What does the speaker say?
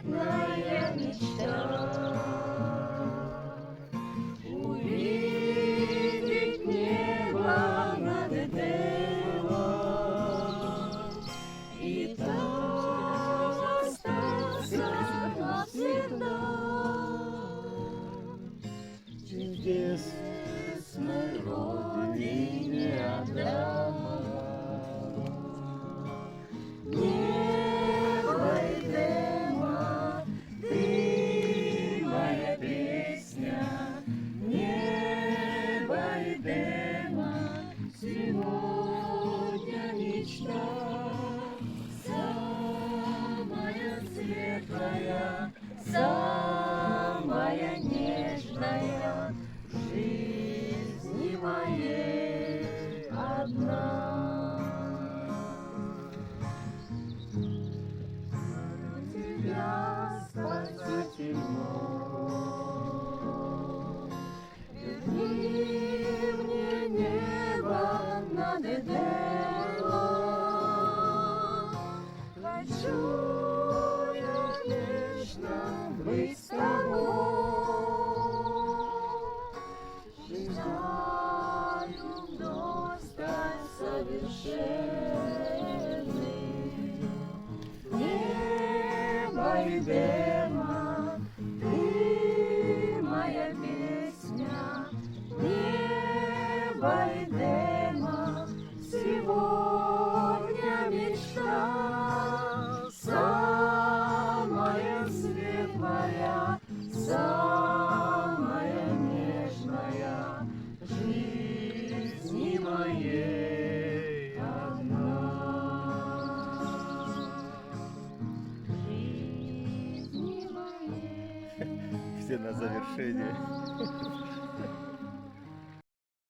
заветная мечта. Увидеть небо над Эдемом и там остаться навсегда. Чудесной родине Адама. Небо Эдема, ты моя песня. Небо Эдема, сегодня мечта. Самая светлая, самая нежная в жизни моей одна. Тебя, Спаситель мой, верни мне небо над Эдемом. Хочу я вечно быть с тобой. Желаю вдосталь совершенный. Небо Эдема, ты моя песня. Небо Эдема, сегодня мечта. Самая светлая, самая нежная в жизни моей одна. Все на завершение.